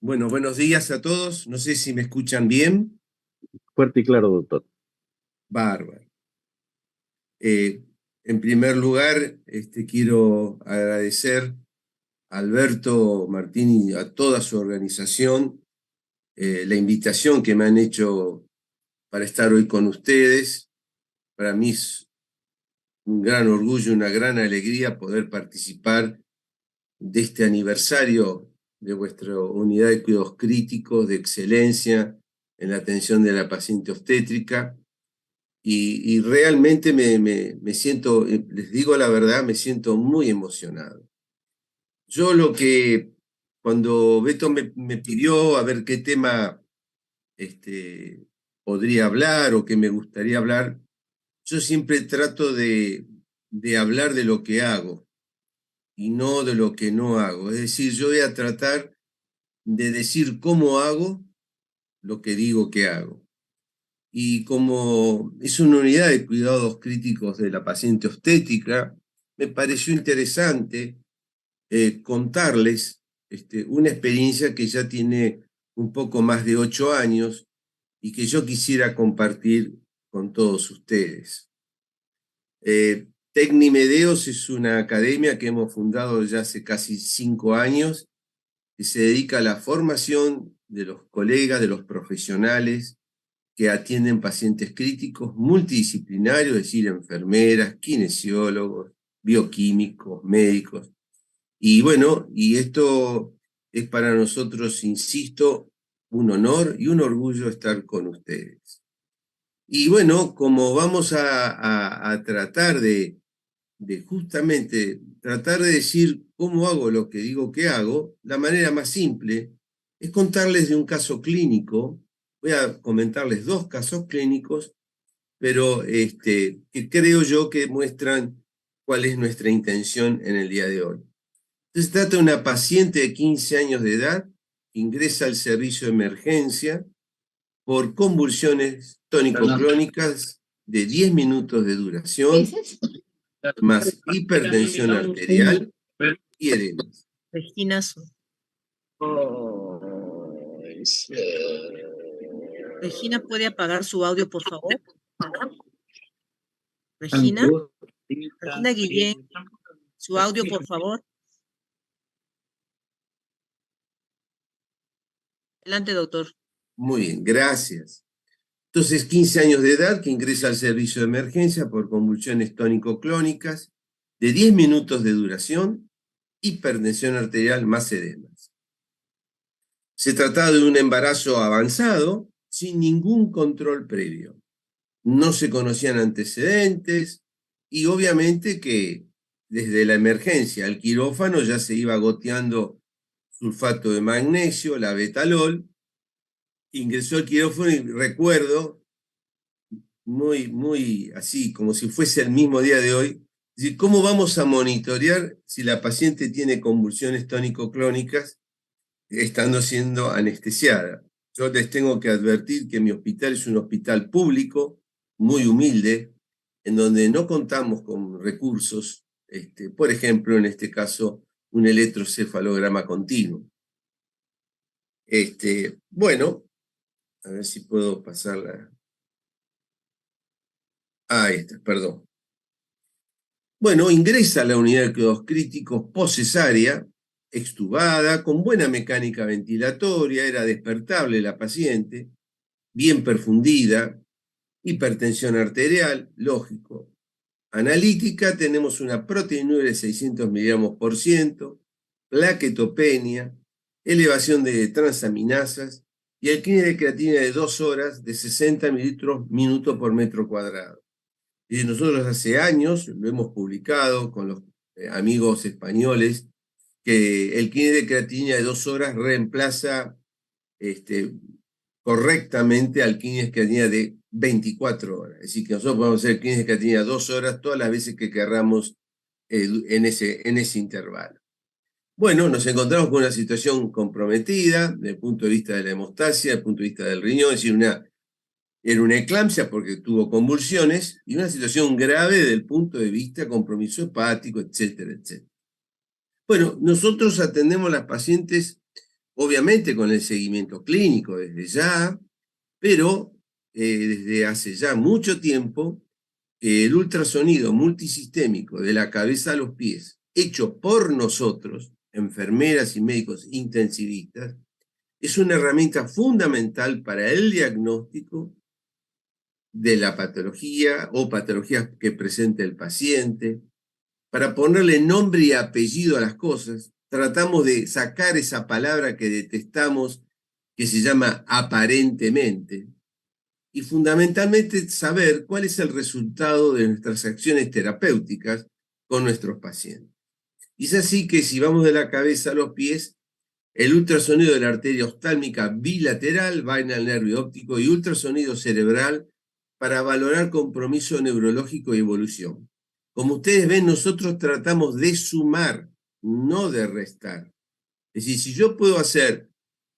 Bueno, buenos días a todos. No sé si me escuchan bien. Fuerte y claro, doctor. Bárbaro. Eh, en primer lugar, quiero agradecer a Alberto Martín y a toda su organización la invitación que me han hecho para estar hoy con ustedes. Para mí es un gran orgullo, una gran alegría poder participar de este aniversario de vuestra unidad de cuidados críticos de excelencia en la atención de la paciente obstétrica. Y realmente me siento, les digo la verdad, me siento muy emocionado. Yo cuando Beto me pidió a ver qué tema podría hablar o qué me gustaría hablar, yo siempre trato de hablar de lo que hago y no de lo que no hago. Es decir, yo voy a tratar de decir cómo hago lo que digo que hago. Y como es una unidad de cuidados críticos de la paciente obstétrica, me pareció interesante contarles una experiencia que ya tiene un poco más de 8 años y que yo quisiera compartir con todos ustedes. Tecnimedeos es una academia que hemos fundado ya hace casi 5 años, que se dedica a la formación de los colegas, de los profesionales que atienden pacientes críticos multidisciplinarios, es decir, enfermeras, kinesiólogos, bioquímicos, médicos. Y bueno, y esto es para nosotros, insisto, un honor y un orgullo estar con ustedes. Y bueno, como vamos a tratar de justamente tratar de decir cómo hago lo que digo que hago, la manera más simple es contarles de un caso clínico. Voy a comentarles 2 casos clínicos, pero que creo yo que muestran cuál es nuestra intención en el día de hoy. Entonces, se trata de una paciente de 15 años de edad que ingresa al servicio de emergencia por convulsiones tónico-clónicas de 10 minutos de duración, más hipertensión arterial y edemas. Regina, Regina, ¿puede apagar su audio, por favor? Regina, Regina Guillén, su audio, por favor. Adelante, doctor. Muy bien, gracias. Entonces, 15 años de edad que ingresa al servicio de emergencia por convulsiones tónico-clónicas de 10 minutos de duración, hipertensión arterial más edemas. Se trataba de un embarazo avanzado sin ningún control previo. No se conocían antecedentes y obviamente que desde la emergencia al quirófano ya se iba goteando sulfato de magnesio, la betalol. Ingresó al quirófano y recuerdo, muy así, como si fuese el mismo día de hoy, decir, ¿cómo vamos a monitorear si la paciente tiene convulsiones tónico-clónicas estando siendo anestesiada? Yo les tengo que advertir que mi hospital es un hospital público, muy humilde, en donde no contamos con recursos, por ejemplo, en este caso, un electrocefalograma continuo. Bueno, a ver si puedo pasarla. Ahí está, perdón. Bueno, ingresa a la unidad de cuidados críticos poscesárea, extubada, con buena mecánica ventilatoria, era despertable la paciente, bien perfundida, hipertensión arterial, lógico. Analítica, tenemos una proteinúria de 600 miligramos por ciento, plaquetopenia, elevación de transaminasas y alquimia de creatina de 2 horas de 60 mililitros minuto por metro cuadrado. Y nosotros hace años lo hemos publicado con los amigos españoles, que el alquimia de creatina de 2 horas reemplaza correctamente alquimia de creatina de 24 horas. Es decir, que nosotros podemos hacer alquimia de creatina 2 horas todas las veces que querramos en ese intervalo. Bueno, nos encontramos con una situación comprometida desde el punto de vista de la hemostasia, desde el punto de vista del riñón, es decir, era una eclampsia porque tuvo convulsiones y una situación grave desde el punto de vista de compromiso hepático, etcétera, etcétera. Bueno, nosotros atendemos a las pacientes obviamente con el seguimiento clínico desde ya, pero desde hace ya mucho tiempo el ultrasonido multisistémico de la cabeza a los pies, hecho por nosotros, enfermeras y médicos intensivistas, es una herramienta fundamental para el diagnóstico de la patología o patologías que presente el paciente. Para ponerle nombre y apellido a las cosas, tratamos de sacar esa palabra que detestamos, que se llama aparentemente, y fundamentalmente saber cuál es el resultado de nuestras acciones terapéuticas con nuestros pacientes. Y es así que si vamos de la cabeza a los pies, el ultrasonido de la arteria oftálmica bilateral va en el nervio óptico y ultrasonido cerebral para valorar compromiso neurológico y evolución. Como ustedes ven, nosotros tratamos de sumar, no de restar. Es decir, si yo puedo hacer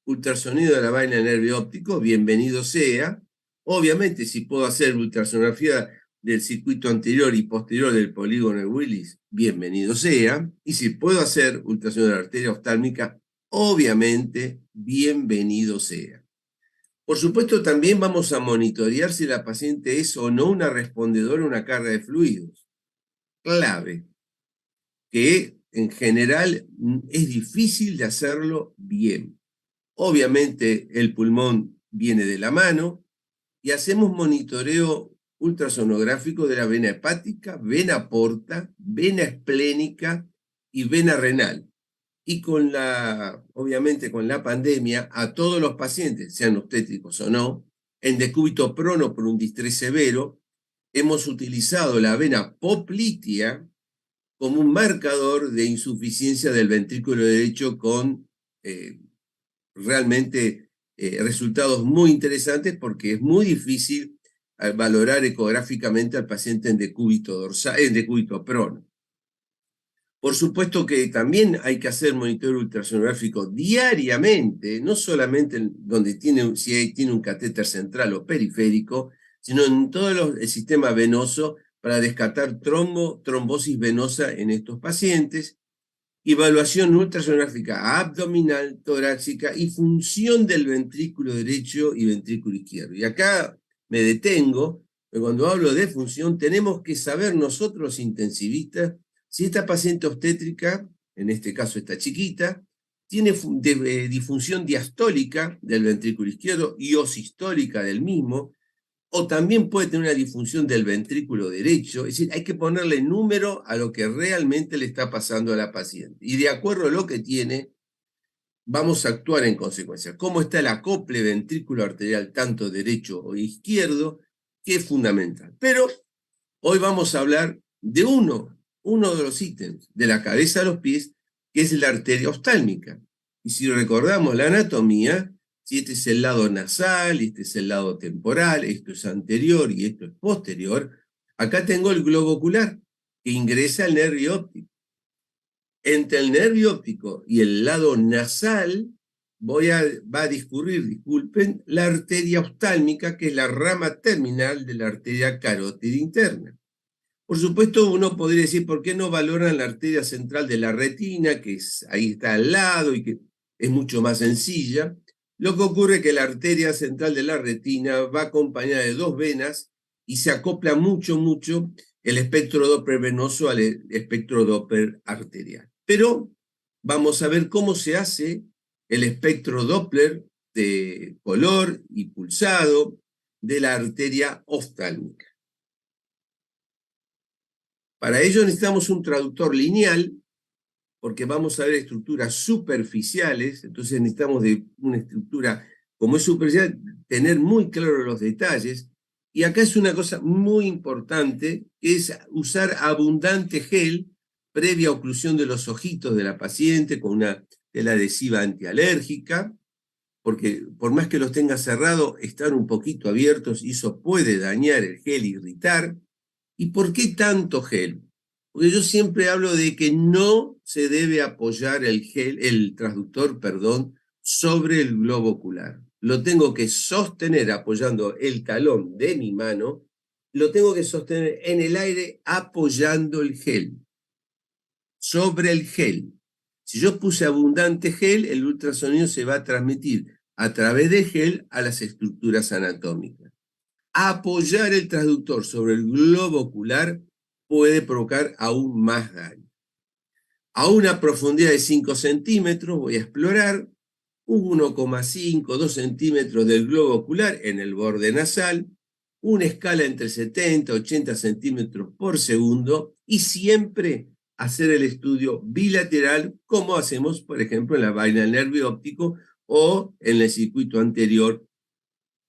ultrasonido de la vaina del nervio óptico, bienvenido sea. Obviamente, si puedo hacer ultrasonografía del circuito anterior y posterior del polígono de Willis, bienvenido sea. Y si puedo hacer ultrasonido de la arteria oftálmica, obviamente, bienvenido sea. Por supuesto, también vamos a monitorear si la paciente es o no una respondedora a una carga de fluidos. Clave, que en general es difícil de hacerlo bien. Obviamente el pulmón viene de la mano y hacemos monitoreo ultrasonográfico de la vena hepática, vena porta, vena esplénica y vena renal. Y obviamente con la pandemia, a todos los pacientes, sean obstétricos o no, en decúbito prono por un distrés severo, hemos utilizado la vena poplitea como un marcador de insuficiencia del ventrículo derecho con realmente resultados muy interesantes porque es muy difícil valorar ecográficamente al paciente en decúbito dorsal, en decúbito prono. Por supuesto que también hay que hacer monitoreo ultrasonográfico diariamente, no solamente donde tiene un catéter central o periférico, sino en todo el sistema venoso para descartar trombosis venosa en estos pacientes, evaluación ultrasonográfica abdominal, torácica y función del ventrículo derecho y ventrículo izquierdo. Y acá me detengo, porque cuando hablo de función tenemos que saber nosotros los intensivistas si esta paciente obstétrica, en este caso esta chiquita, tiene disfunción diastólica del ventrículo izquierdo y o sistólica del mismo, o también puede tener una disfunción del ventrículo derecho. Es decir, hay que ponerle número a lo que realmente le está pasando a la paciente. Y de acuerdo a lo que tiene, vamos a actuar en consecuencia. ¿Cómo está el acople ventrículo arterial, tanto derecho o izquierdo? Que es fundamental. Pero hoy vamos a hablar de uno de los ítems de la cabeza a los pies, que es la arteria oftálmica. Y si recordamos la anatomía, si este es el lado nasal, este es el lado temporal, esto es anterior y esto es posterior, acá tengo el globo ocular que ingresa al nervio óptico. Entre el nervio óptico y el lado nasal va a discurrir, disculpen, la arteria oftálmica, que es la rama terminal de la arteria carótida interna. Por supuesto, uno podría decir, ¿por qué no valoran la arteria central de la retina, que ahí está al lado y que es mucho más sencilla? Lo que ocurre es que la arteria central de la retina va acompañada de dos venas y se acopla mucho el espectro Doppler venoso al espectro Doppler arterial. Pero vamos a ver cómo se hace el espectro Doppler de color y pulsado de la arteria oftálmica. Para ello necesitamos un traductor lineal, porque vamos a ver estructuras superficiales, entonces necesitamos de una estructura, como es superficial, tener muy claros los detalles. Y acá es una cosa muy importante, que es usar abundante gel previa oclusión de los ojitos de la paciente con una tela adhesiva antialérgica, porque por más que los tenga cerrados, están un poquito abiertos y eso puede dañar el gel, irritar. ¿Y por qué tanto gel? Porque yo siempre hablo de que no se debe apoyar el transductor, sobre el globo ocular. Lo tengo que sostener apoyando el talón de mi mano, lo tengo que sostener en el aire apoyando el gel, sobre el gel. Si yo puse abundante gel, el ultrasonido se va a transmitir a través de gel a las estructuras anatómicas. Apoyar el transductor sobre el globo ocular puede provocar aún más daño. A una profundidad de 5 centímetros voy a explorar 1,5, 2 centímetros del globo ocular en el borde nasal, una escala entre 70 y 80 centímetros por segundo, y siempre hacer el estudio bilateral, como hacemos, por ejemplo, en la vaina del nervio óptico o en el circuito anterior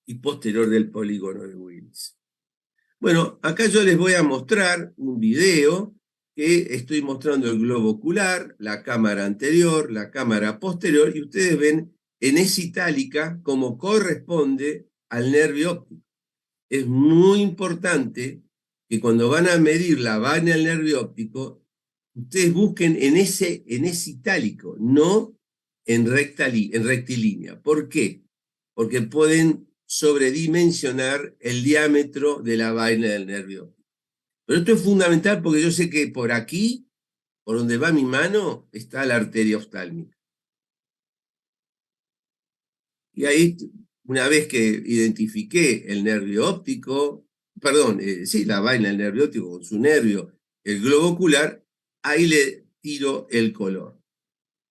y posterior del polígono de Willis. Bueno, acá yo les voy a mostrar un video que estoy mostrando el globo ocular, la cámara anterior, la cámara posterior, y ustedes ven en esa itálica cómo corresponde al nervio óptico. Es muy importante que cuando van a medir la vaina del nervio óptico, ustedes busquen en ese itálico, no en rectilínea. ¿Por qué? Porque pueden sobredimensionar el diámetro de la vaina del nervio óptico. Pero esto es fundamental porque yo sé que por aquí, por donde va mi mano, está la arteria oftálmica. Y ahí, una vez que identifiqué el nervio óptico, perdón, sí, la vaina del nervio óptico con su nervio, el globo ocular, ahí le tiro el color.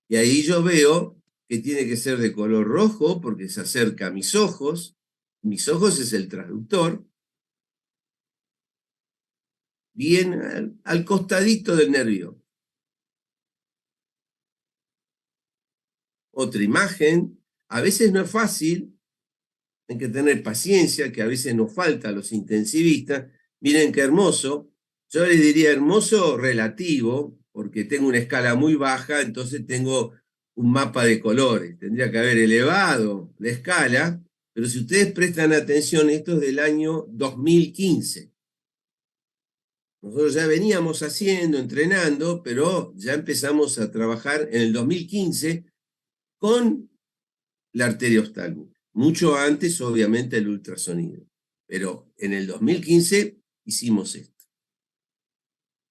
Y ahí yo veo que tiene que ser de color rojo porque se acerca a mis ojos. Mis ojos es el transductor. Bien al costadito del nervio. Otra imagen. A veces no es fácil, hay que tener paciencia, que a veces nos falta a los intensivistas. Miren qué hermoso. Yo les diría hermoso relativo, porque tengo una escala muy baja, entonces tengo un mapa de colores. Tendría que haber elevado la escala, pero si ustedes prestan atención, esto es del año 2015. Nosotros ya veníamos haciendo, entrenando, pero ya empezamos a trabajar en el 2015 con la arteria oftálmica. Mucho antes, obviamente, el ultrasonido. Pero en el 2015 hicimos esto.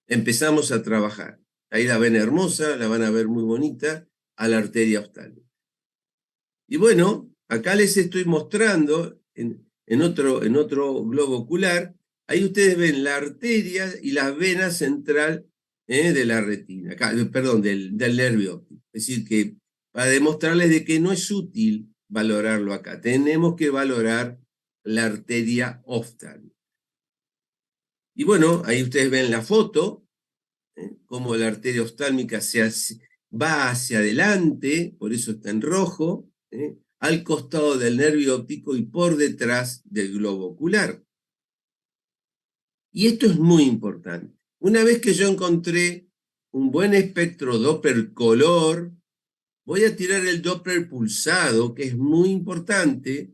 Empezamos a trabajar. Ahí la ven hermosa, la van a ver muy bonita, a la arteria oftálmica. Y bueno, acá les estoy mostrando en otro globo ocular. Ahí ustedes ven la arteria y la vena central de la retina, perdón, del nervio óptico. Es decir, que para demostrarles de que no es útil valorarlo acá, tenemos que valorar la arteria oftálmica. Y bueno, ahí ustedes ven la foto, cómo la arteria oftálmica va hacia adelante, por eso está en rojo, al costado del nervio óptico y por detrás del globo ocular. Y esto es muy importante. Una vez que yo encontré un buen espectro Doppler color, voy a tirar el Doppler pulsado, que es muy importante,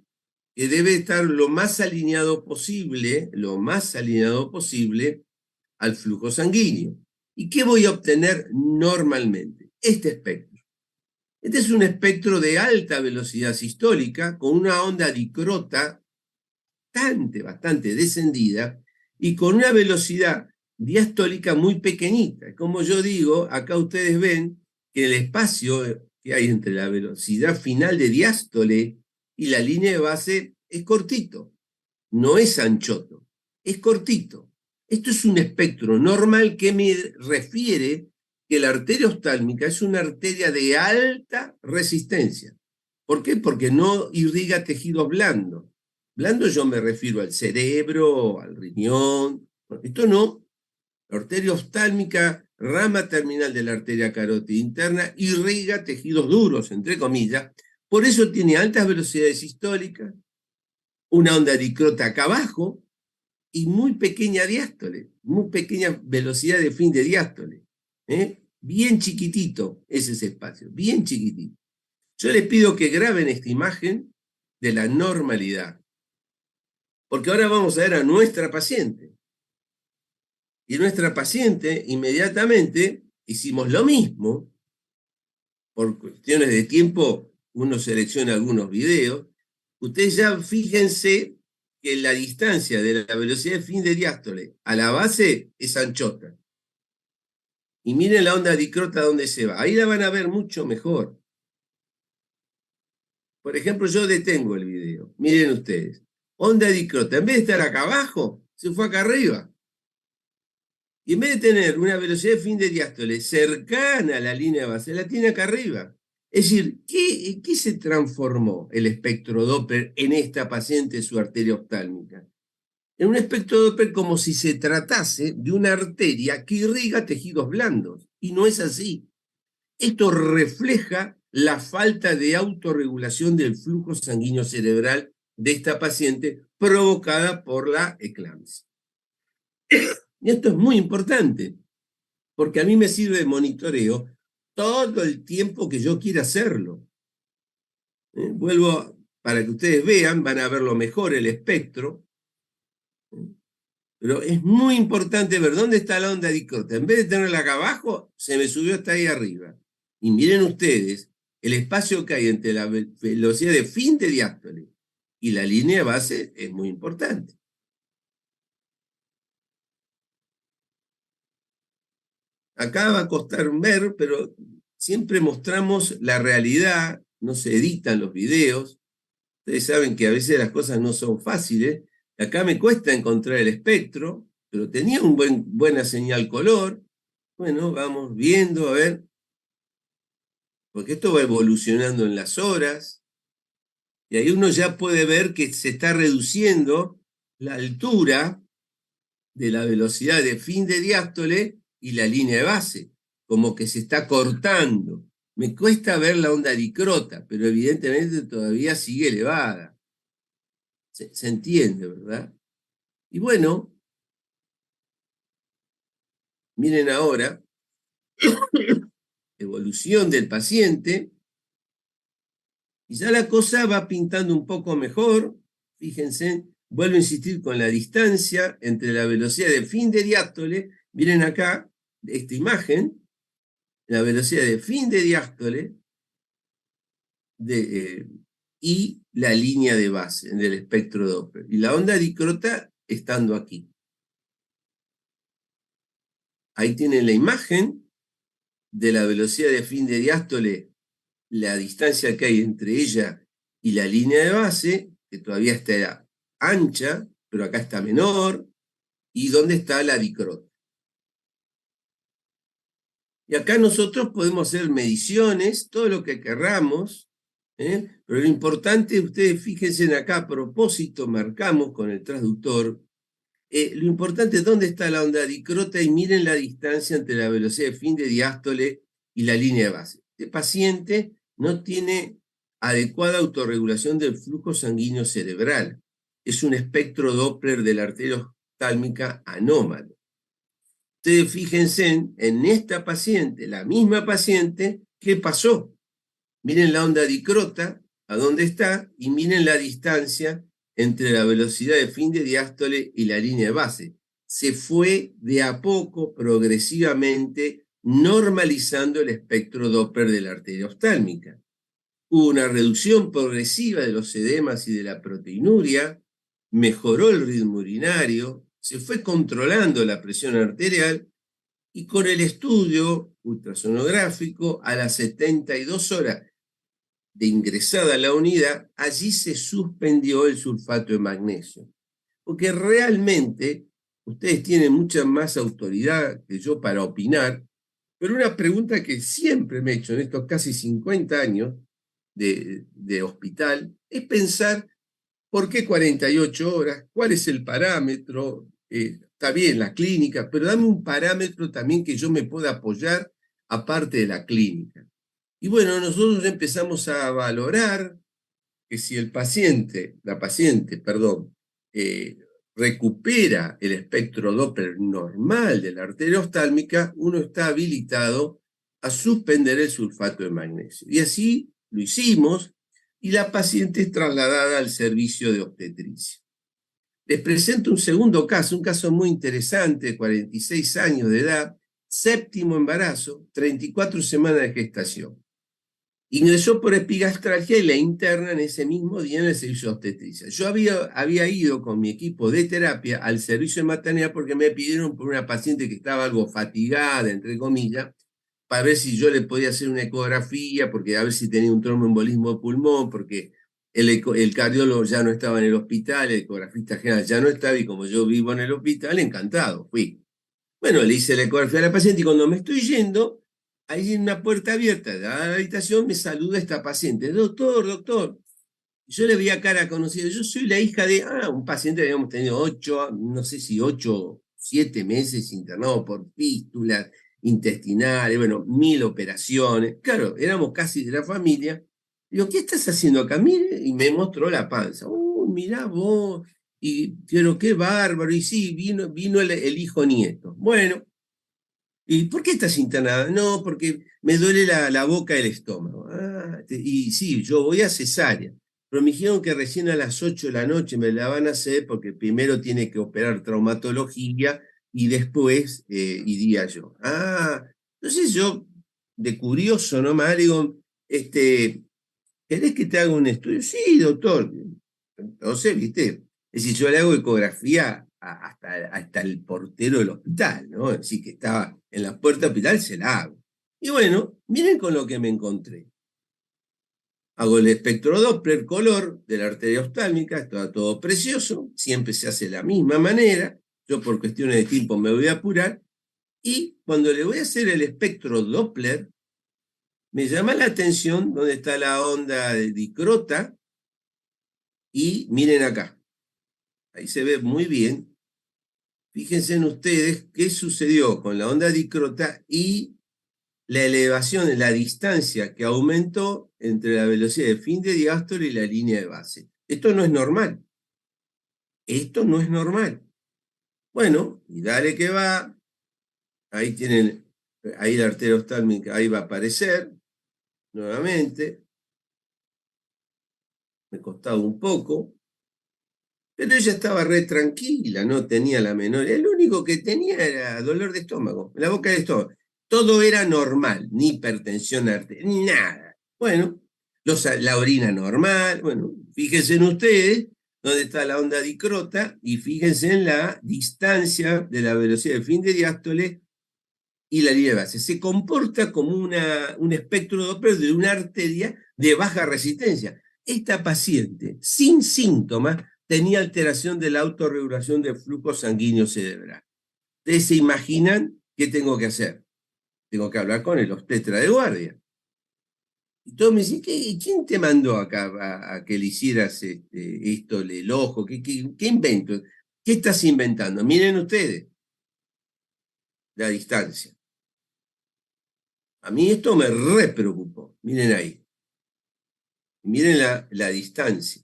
que debe estar lo más alineado posible al flujo sanguíneo. ¿Y qué voy a obtener normalmente? Este espectro. Este es un espectro de alta velocidad sistólica con una onda dicrota bastante descendida y con una velocidad diastólica muy pequeñita. Como yo digo, acá ustedes ven que el espacio que hay entre la velocidad final de diástole y la línea de base es cortito, no es anchoto, es cortito. Esto es un espectro normal que me refiere que la arteria oftálmica es una arteria de alta resistencia. ¿Por qué? Porque no irriga tejidos blandos. Blando yo me refiero al cerebro, al riñón. Esto no. La arteria oftálmica, rama terminal de la arteria carótida interna, irriga tejidos duros, entre comillas. Por eso tiene altas velocidades sistólicas, una onda dicrota acá abajo y muy pequeña diástole, muy pequeña velocidad de fin de diástole. Bien chiquitito es ese espacio, bien chiquitito. Yo les pido que graben esta imagen de la normalidad, porque ahora vamos a ver a nuestra paciente. Y nuestra paciente inmediatamente hicimos lo mismo. Por cuestiones de tiempo, uno selecciona algunos videos. Ustedes ya fíjense que la distancia de la velocidad de fin de diástole a la base es anchota. y miren la onda dicrota dónde se va. Ahí la van a ver mucho mejor. Por ejemplo, yo detengo el video. Miren ustedes. Onda dicrota, en vez de estar acá abajo, se fue acá arriba. Y en vez de tener una velocidad de fin de diástole cercana a la línea de base, la tiene acá arriba. Es decir, ¿qué se transformó el espectro Doppler en esta paciente, su arteria oftálmica? En un espectro Doppler como si se tratase de una arteria que irriga tejidos blandos. Y no es así. Esto refleja la falta de autorregulación del flujo sanguíneo cerebral de esta paciente provocada por la eclampsia. Y esto es muy importante, porque a mí me sirve de monitoreo todo el tiempo que yo quiera hacerlo. Vuelvo para que ustedes vean, van a verlo mejor el espectro. Pero es muy importante ver dónde está la onda dicrota. En vez de tenerla acá abajo, se me subió hasta ahí arriba. Y miren ustedes, el espacio que hay entre la velocidad de fin de diástole y la línea de base es muy importante. Acá va a costar ver, pero siempre mostramos la realidad, no se editan los videos. Ustedes saben que a veces las cosas no son fáciles. Acá me cuesta encontrar el espectro, pero tenía buena señal color. Bueno, vamos viendo, a ver. Porque esto va evolucionando en las horas. Y ahí uno ya puede ver que se está reduciendo la altura de la velocidad de fin de diástole y la línea de base. Como que se está cortando. Me cuesta ver la onda dicrota, pero evidentemente todavía sigue elevada. Se entiende, ¿verdad? Y bueno, miren ahora, evolución del paciente, y ya la cosa va pintando un poco mejor. Fíjense, vuelvo a insistir con la distancia entre la velocidad de fin de diástole, miren acá, esta imagen, la velocidad de fin de diástole y la línea de base del espectro Doppler. Y la onda dicrota estando aquí. Ahí tienen la imagen de la velocidad de fin de diástole, la distancia que hay entre ella y la línea de base, que todavía está ancha, pero acá está menor, y dónde está la dicrota. Y acá nosotros podemos hacer mediciones, todo lo que querramos, pero lo importante, ustedes fíjense en acá, a propósito, marcamos con el transductor, lo importante es dónde está la onda dicrota y miren la distancia entre la velocidad de fin de diástole y la línea de base. Este paciente no tiene adecuada autorregulación del flujo sanguíneo cerebral. Es un espectro Doppler de la arteria oftálmica anómalo. Ustedes fíjense en esta paciente, la misma paciente, ¿qué pasó? Miren la onda dicrota, a dónde está, y miren la distancia entre la velocidad de fin de diástole y la línea de base. Se fue de a poco, progresivamente, normalizando el espectro Doppler de la arteria oftálmica. Hubo una reducción progresiva de los edemas y de la proteinuria, mejoró el ritmo urinario, se fue controlando la presión arterial, y con el estudio ultrasonográfico a las 72 horas de ingresada a la unidad, allí se suspendió el sulfato de magnesio. Porque realmente ustedes tienen mucha más autoridad que yo para opinar, pero una pregunta que siempre me he hecho en estos casi 50 años de hospital es pensar por qué 48 horas, cuál es el parámetro, está bien la clínica, pero dame un parámetro también que yo me pueda apoyar aparte de la clínica. Y bueno, nosotros empezamos a valorar que si el paciente, recupera el espectro Doppler normal de la arteria oftálmica, uno está habilitado a suspender el sulfato de magnesio. Y así lo hicimos, y la paciente es trasladada al servicio de obstetricia. Les presento un segundo caso, un caso muy interesante, 46 años de edad, 7º embarazo, 34 semanas de gestación. Ingresó por epigastralgia y la internan ese mismo día en el servicio de obstetricia. Yo había ido con mi equipo de terapia al servicio de maternidad porque me pidieron por una paciente que estaba algo fatigada, entre comillas, para ver si yo le podía hacer una ecografía, porque a ver si tenía un tromboembolismo de pulmón, porque el cardiólogo ya no estaba en el hospital, el ecografista general ya no estaba, y como yo vivo en el hospital, encantado, fui. Bueno, le hice la ecografía a la paciente y cuando me estoy yendo, ahí en una puerta abierta de la habitación me saluda esta paciente. Doctor, doctor. Yo le veía cara conocida. Yo soy la hija de un paciente que habíamos tenido 8, no sé si 8, 7 meses internado por fístulas intestinales, bueno, 1000 operaciones. Claro, éramos casi de la familia. Digo, ¿qué estás haciendo acá? Mire, y me mostró la panza. Mirá vos. Y, pero qué bárbaro. Y sí, vino el hijo nieto. Bueno, ¿y por qué estás internada? No, porque me duele la boca y el estómago. Y sí, yo voy a cesárea. Pero me dijeron que recién a las 8 de la noche me la van a hacer porque primero tiene que operar traumatología y después iría yo. Entonces yo, de curioso nomás, le digo, ¿querés que te haga un estudio? Sí, doctor. Entonces, viste, es decir, yo le hago ecografía hasta el portero del hospital, ¿no? Es decir, que estaba en la puerta del hospital, se la hago. Y bueno, miren con lo que me encontré. Hago el espectrodoppler color de la arteria oftálmica, está todo precioso, siempre se hace de la misma manera, yo por cuestiones de tiempo me voy a apurar, y cuando le voy a hacer el espectrodoppler, me llama la atención dónde está la onda de dicrota, y miren acá, ahí se ve muy bien. Fíjense en ustedes qué sucedió con la onda dicrota y la elevación en la distancia que aumentó entre la velocidad de fin de diástole y la línea de base. Esto no es normal. Esto no es normal. Bueno, y dale que va. Ahí tienen, ahí la arteria oftálmica, ahí va a aparecer nuevamente. Me costaba un poco. Pero ella estaba re tranquila, no tenía la menor. El único que tenía era dolor de estómago, en la boca del estómago. Todo era normal, ni hipertensión arterial, ni nada. Bueno, la orina normal. Bueno, fíjense en ustedes dónde está la onda dicrota y fíjense en la distancia de la velocidad de fin de diástole y la línea de base. Se comporta como un espectro Doppler de una arteria de baja resistencia. Esta paciente, sin síntomas, tenía alteración de la autorregulación del flujo sanguíneo cerebral. ¿Ustedes se imaginan qué tengo que hacer? Tengo que hablar con el obstetra de guardia. Y todos me dicen, ¿quién te mandó acá a que le hicieras esto, el ojo? ¿Qué invento? ¿Qué estás inventando? Miren ustedes la distancia. A mí esto me re preocupó. Miren ahí. Miren la distancia.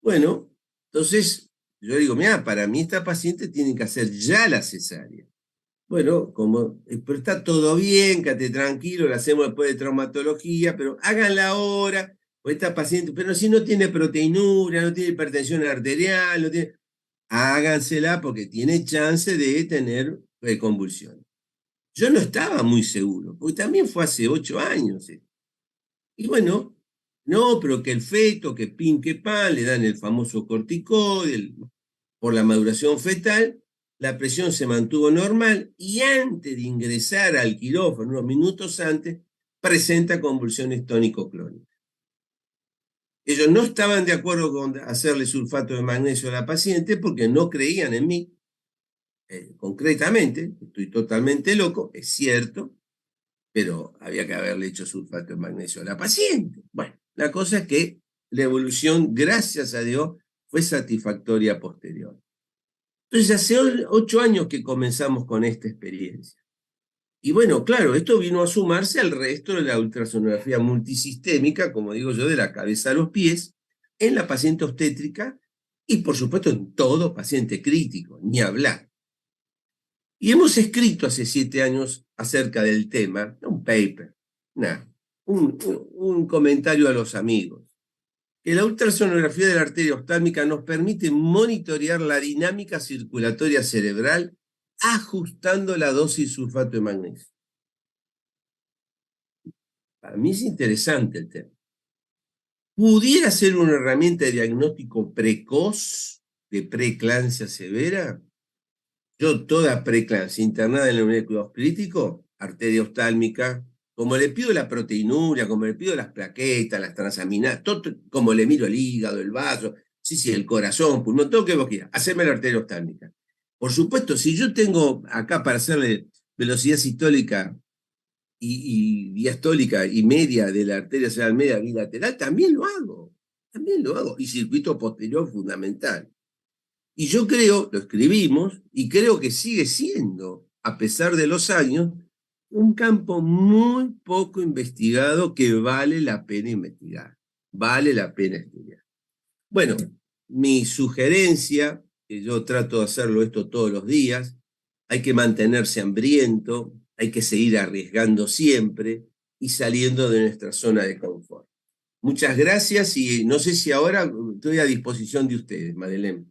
Bueno, entonces yo digo, mira, para mí esta paciente tiene que hacer ya la cesárea. Bueno, pero está todo bien, quédate tranquilo, la hacemos después de traumatología, pero háganla ahora, o esta paciente, pero si no tiene proteinura, no tiene hipertensión arterial, no tiene, hágansela porque tiene chance de tener convulsiones. Yo no estaba muy seguro, porque también fue hace 8 años. Y bueno, no, pero que el feto, que pin, que pan, le dan el famoso corticoide, por la maduración fetal, la presión se mantuvo normal y antes de ingresar al quirófano, unos minutos antes, presenta convulsiones tónico-clónicas. Ellos no estaban de acuerdo con hacerle sulfato de magnesio a la paciente porque no creían en mí. Concretamente, estoy totalmente loco, es cierto, pero había que haberle hecho sulfato de magnesio a la paciente. Bueno, la cosa es que la evolución, gracias a Dios, fue satisfactoria posterior. Entonces, hace 8 años que comenzamos con esta experiencia. Y bueno, claro, esto vino a sumarse al resto de la ultrasonografía multisistémica, como digo yo, de la cabeza a los pies, en la paciente obstétrica y, por supuesto, en todo paciente crítico, ni hablar. Y hemos escrito hace 7 años acerca del tema, un paper, un comentario a los amigos, que la ultrasonografía de la arteria oftálmica nos permite monitorear la dinámica circulatoria cerebral ajustando la dosis sulfato de magnesio. Para mí es interesante el tema. ¿Pudiera ser una herramienta de diagnóstico precoz de preeclampsia severa? Yo toda preeclampsia internada en la unidad de cuidados críticos, arteria oftálmica, como le pido la proteinuria, como le pido las plaquetas, las transaminadas, todo, como le miro el hígado, el vaso, sí, el corazón, pulmón, todo lo que vos quieras, hacerme la arteria oftálmica. Por supuesto, si yo tengo acá para hacerle velocidad sistólica y diastólica y media de la arteria cerebral media bilateral, también lo hago, y circuito posterior fundamental. Y yo creo, lo escribimos, y creo que sigue siendo, a pesar de los años, un campo muy poco investigado que vale la pena investigar, vale la pena estudiar. Bueno, mi sugerencia, que yo trato de hacerlo esto todos los días, hay que mantenerse hambriento, hay que seguir arriesgando siempre y saliendo de nuestra zona de confort. Muchas gracias y no sé si ahora estoy a disposición de ustedes, Madeleine.